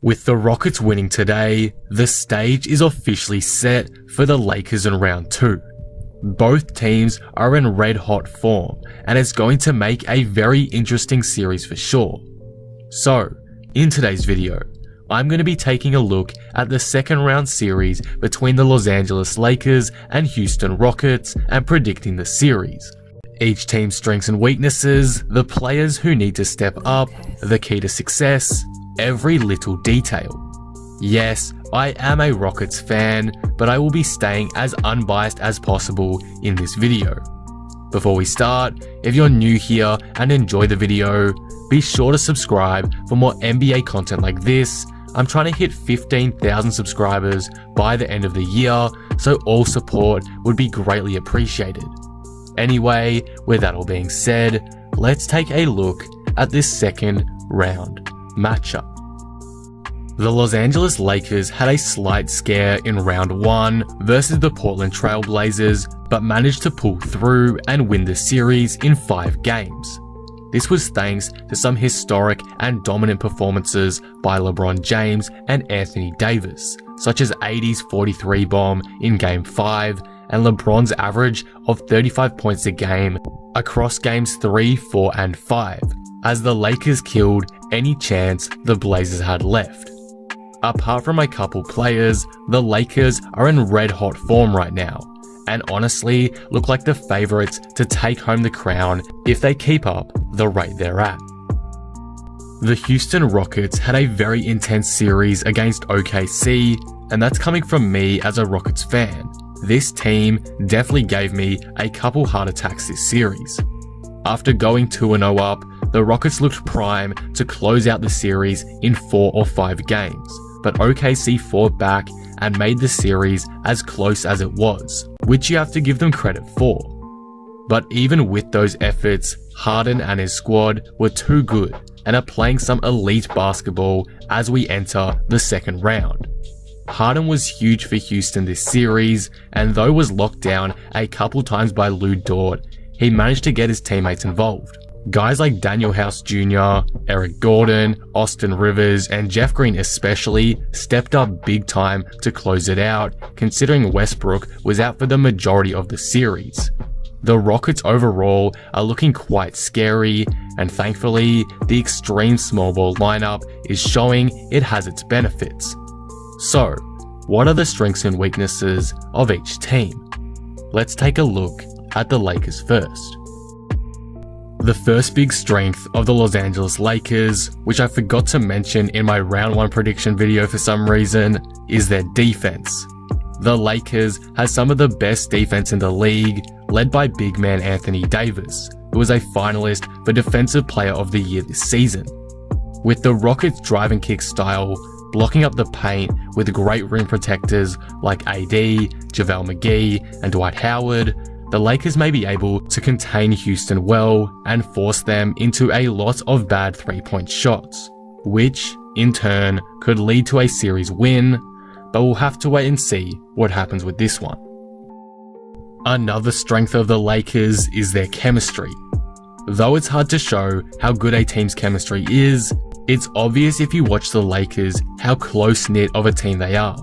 With the Rockets winning today, the stage is officially set for the Lakers in round 2. Both teams are in red-hot form, and it's going to make a very interesting series for sure. So, in today's video, I'm going to be taking a look at the second round series between the Los Angeles Lakers and Houston Rockets and predicting the series. Each team's strengths and weaknesses, the players who need to step up, the key to success, every little detail. Yes, I am a Rockets fan, but I will be staying as unbiased as possible in this video. Before we start, if you're new here and enjoy the video, be sure to subscribe for more NBA content like this. I'm trying to hit 15,000 subscribers by the end of the year, so all support would be greatly appreciated. Anyway, with that all being said, let's take a look at this second round matchup. The Los Angeles Lakers had a slight scare in round 1 versus the Portland Trailblazers, but managed to pull through and win the series in 5 games. This was thanks to some historic and dominant performances by LeBron James and Anthony Davis, such as AD's 43 bomb in Game 5 and LeBron's average of 35 points a game across Games 3, 4 and 5, as the Lakers killed any chance the Blazers had left. Apart from a couple players, the Lakers are in red-hot form right now, and honestly look like the favourites to take home the crown if they keep up the rate they're at. The Houston Rockets had a very intense series against OKC, and that's coming from me as a Rockets fan. This team definitely gave me a couple heart attacks this series. After going 2-0 up, the Rockets looked prime to close out the series in 4 or 5 games, but OKC fought back and made the series as close as it was, which you have to give them credit for. But even with those efforts, Harden and his squad were too good and are playing some elite basketball as we enter the second round. Harden was huge for Houston this series, and though was locked down a couple times by Lou Dort, he managed to get his teammates involved. Guys like Daniel House Jr., Eric Gordon, Austin Rivers, and Jeff Green especially stepped up big time to close it out, considering Westbrook was out for the majority of the series. The Rockets overall are looking quite scary, and thankfully, the extreme small ball lineup is showing it has its benefits. So, what are the strengths and weaknesses of each team? Let's take a look at the Lakers first. The first big strength of the Los Angeles Lakers, which I forgot to mention in my round 1 prediction video for some reason, is their defense. The Lakers has some of the best defense in the league, led by big man Anthony Davis, who was a finalist for Defensive Player of the Year this season. With the Rockets' drive and kick style, blocking up the paint with great rim protectors like AD, JaVale McGee, and Dwight Howard, the Lakers may be able to contain Houston well and force them into a lot of bad 3-point shots, which, in turn, could lead to a series win, but we'll have to wait and see what happens with this one. Another strength of the Lakers is their chemistry. Though it's hard to show how good a team's chemistry is, it's obvious if you watch the Lakers how close-knit of a team they are.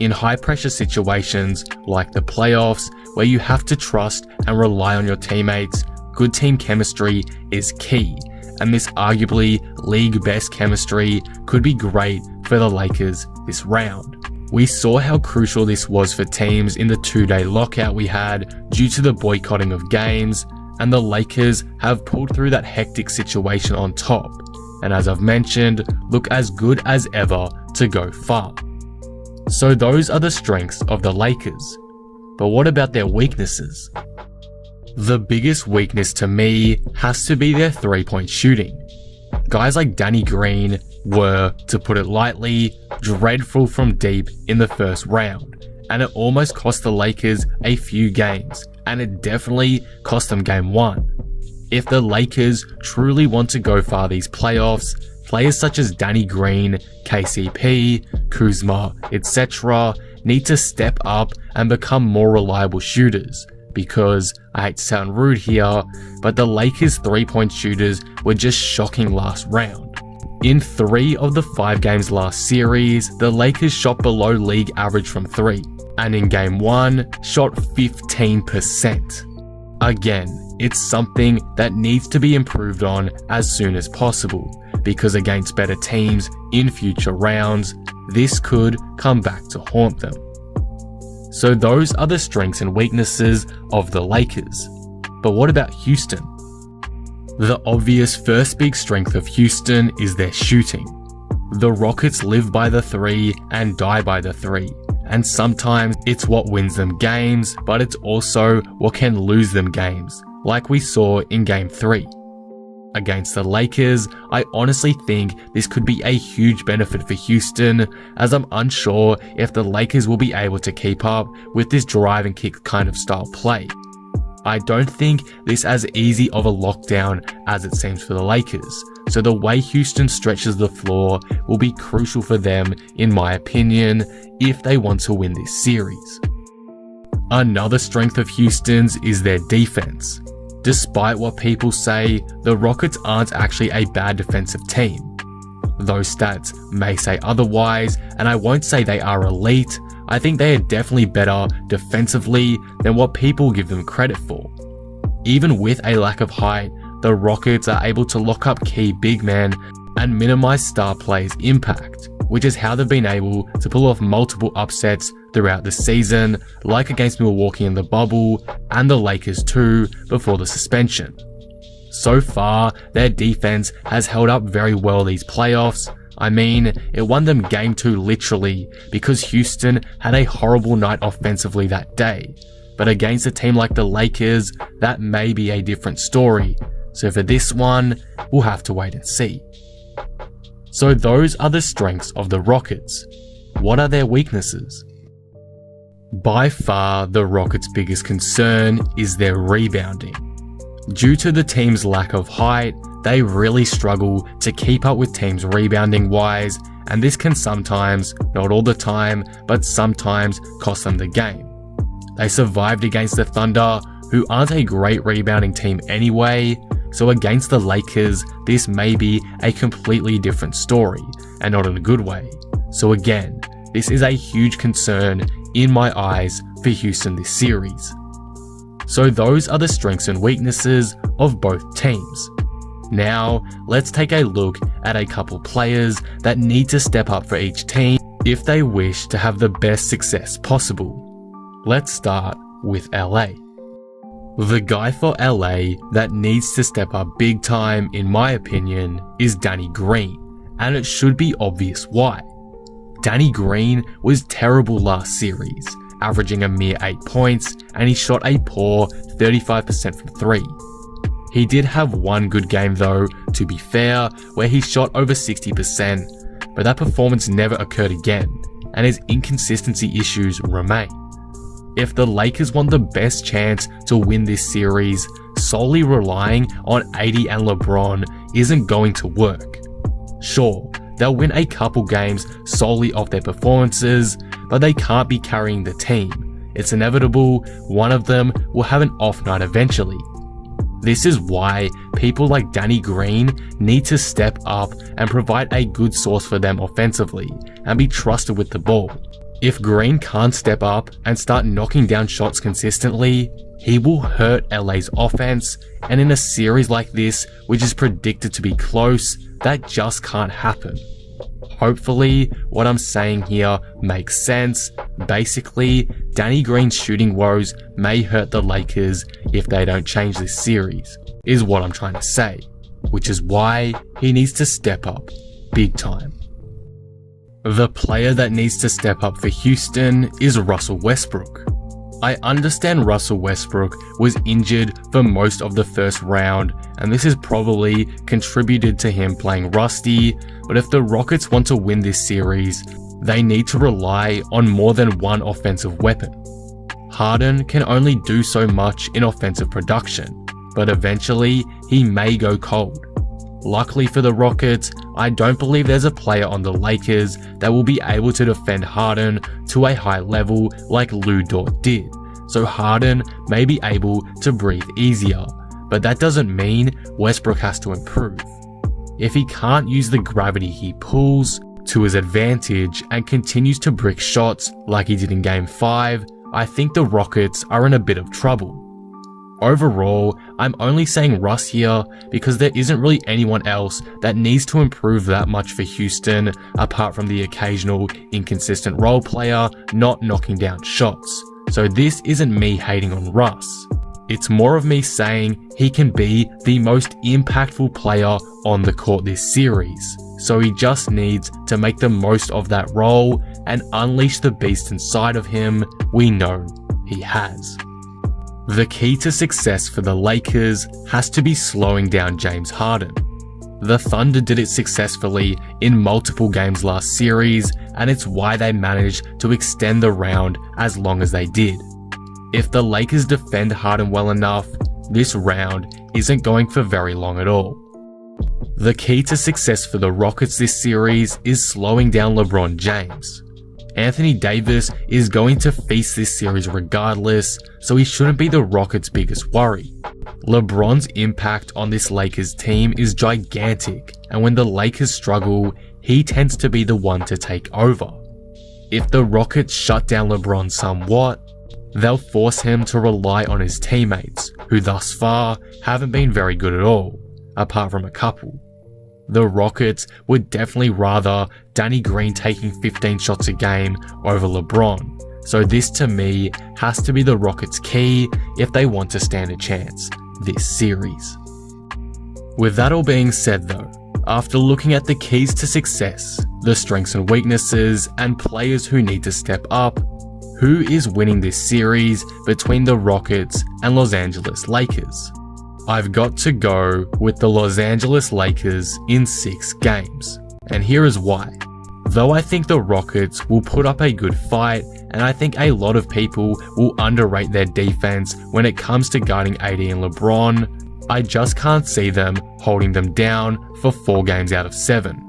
In high-pressure situations like the playoffs, where you have to trust and rely on your teammates, good team chemistry is key, and this arguably league-best chemistry could be great for the Lakers this round. We saw how crucial this was for teams in the 2-day lockout we had due to the boycotting of games, and the Lakers have pulled through that hectic situation on top, and as I've mentioned, look as good as ever to go far. So those are the strengths of the Lakers. But what about their weaknesses? The biggest weakness to me has to be their 3-point shooting. Guys like Danny Green were, to put it lightly, dreadful from deep in the first round, and it almost cost the Lakers a few games, and it definitely cost them Game 1. If the Lakers truly want to go far these playoffs, players such as Danny Green, KCP, Kuzma, etc. need to step up and become more reliable shooters, because, I hate to sound rude here, but the Lakers' 3-point shooters were just shocking last round. In 3 of the 5 games last series, the Lakers shot below league average from 3, and in game 1, shot 15%. Again, it's something that needs to be improved on as soon as possible, because against better teams in future rounds, this could come back to haunt them. So those are the strengths and weaknesses of the Lakers. But what about Houston? The obvious first big strength of Houston is their shooting. The Rockets live by the 3 and die by the 3, and sometimes it's what wins them games, but it's also what can lose them games, like we saw in Game 3. Against the Lakers, I honestly think this could be a huge benefit for Houston, as I'm unsure if the Lakers will be able to keep up with this drive and kick kind of style play. I don't think this as easy of a lockdown as it seems for the Lakers, so the way Houston stretches the floor will be crucial for them, in my opinion, if they want to win this series. Another strength of Houston's is their defense. Despite what people say, the Rockets aren't actually a bad defensive team. Those stats may say otherwise, and I won't say they are elite. I think they are definitely better defensively than what people give them credit for. Even with a lack of height, the Rockets are able to lock up key big men and minimize star players' impact, which is how they've been able to pull off multiple upsets throughout the season, like against Milwaukee in the bubble and the Lakers too before the suspension. So far, their defense has held up very well these playoffs. I mean, it won them game 2 literally because Houston had a horrible night offensively that day. But against a team like the Lakers, that may be a different story. So for this one, we'll have to wait and see. So those are the strengths of the Rockets. What are their weaknesses? By far, the Rockets' biggest concern is their rebounding. Due to the team's lack of height, they really struggle to keep up with teams rebounding wise, and this can sometimes, not all the time, but sometimes cost them the game. They survived against the Thunder, who aren't a great rebounding team anyway, so against the Lakers, this may be a completely different story, and not in a good way. So again, this is a huge concern in my eyes for Houston this series. So those are the strengths and weaknesses of both teams. Now, let's take a look at a couple players that need to step up for each team if they wish to have the best success possible. Let's start with LA. The guy for LA that needs to step up big time, in my opinion, is Danny Green, and it should be obvious why. Danny Green was terrible last series, averaging a mere 8 points, and he shot a poor 35% from 3. He did have one good game though, to be fair, where he shot over 60%, but that performance never occurred again, and his inconsistency issues remain. If the Lakers want the best chance to win this series, solely relying on AD and LeBron isn't going to work. Sure, they'll win a couple games solely off their performances, but they can't be carrying the team. It's inevitable one of them will have an off night eventually. This is why people like Danny Green need to step up and provide a good source for them offensively and be trusted with the ball. If Green can't step up and start knocking down shots consistently, he will hurt LA's offense, and in a series like this, which is predicted to be close, that just can't happen. Hopefully, what I'm saying here makes sense. Basically, Danny Green's shooting woes may hurt the Lakers if they don't change this series, is what I'm trying to say, which is why he needs to step up big time. The player that needs to step up for Houston is Russell Westbrook. I understand Russell Westbrook was injured for most of the first round, and this has probably contributed to him playing rusty, but if the Rockets want to win this series, they need to rely on more than one offensive weapon. Harden can only do so much in offensive production, but eventually he may go cold. Luckily for the Rockets, I don't believe there's a player on the Lakers that will be able to defend Harden to a high level like Lou Dort did, so Harden may be able to breathe easier, but that doesn't mean Westbrook has to improve. if he can't use the gravity he pulls to his advantage and continues to brick shots like he did in Game 5, I think the Rockets are in a bit of trouble. Overall, I'm only saying Russ here because there isn't really anyone else that needs to improve that much for Houston apart from the occasional inconsistent role player not knocking down shots. So this isn't me hating on Russ. It's more of me saying he can be the most impactful player on the court this series. So he just needs to make the most of that role and unleash the beast inside of him we know he has. The key to success for the Lakers has to be slowing down James Harden. The Thunder did it successfully in multiple games last series, and it's why they managed to extend the round as long as they did. If the Lakers defend Harden well enough, this round isn't going for very long at all. The key to success for the Rockets this series is slowing down LeBron James. Anthony Davis is going to feast this series regardless, so he shouldn't be the Rockets' biggest worry. LeBron's impact on this Lakers team is gigantic, and when the Lakers struggle, he tends to be the one to take over. If the Rockets shut down LeBron somewhat, they'll force him to rely on his teammates, who thus far haven't been very good at all, apart from a couple. The Rockets would definitely rather Danny Green taking 15 shots a game over LeBron, so this to me has to be the Rockets' key if they want to stand a chance this series. With that all being said though, after looking at the keys to success, the strengths and weaknesses, and players who need to step up, who is winning this series between the Rockets and Los Angeles Lakers? I've got to go with the Los Angeles Lakers in 6 games, and here is why. Though I think the Rockets will put up a good fight, and I think a lot of people will underrate their defense when it comes to guarding AD and LeBron, I just can't see them holding them down for 4 games out of 7.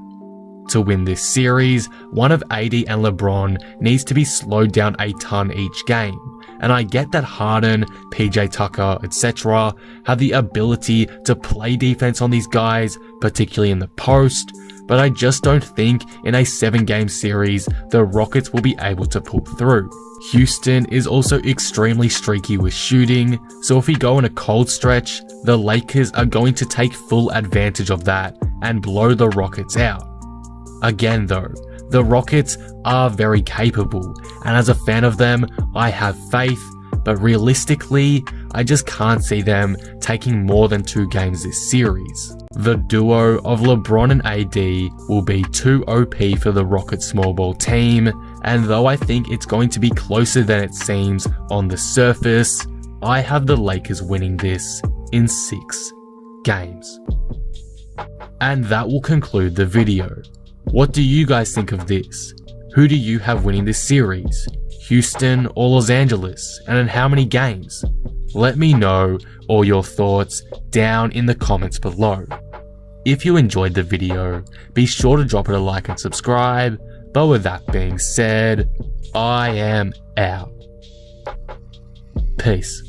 To win this series, one of AD and LeBron needs to be slowed down a ton each game. And I get that Harden, PJ Tucker, etc. have the ability to play defense on these guys, particularly in the post, but I just don't think in a 7-game series the Rockets will be able to pull through. Houston is also extremely streaky with shooting, so if we go on a cold stretch, the Lakers are going to take full advantage of that and blow the Rockets out. Again though, the Rockets are very capable, and as a fan of them, I have faith, but realistically, I just can't see them taking more than 2 games this series. The duo of LeBron and AD will be too OP for the Rockets small ball team, and though I think it's going to be closer than it seems on the surface, I have the Lakers winning this in 6 games. And that will conclude the video. What do you guys think of this? Who do you have winning this series? Houston or Los Angeles? And in how many games? Let me know all your thoughts down in the comments below. If you enjoyed the video, be sure to drop it a like and subscribe. But with that being said, I am out. Peace.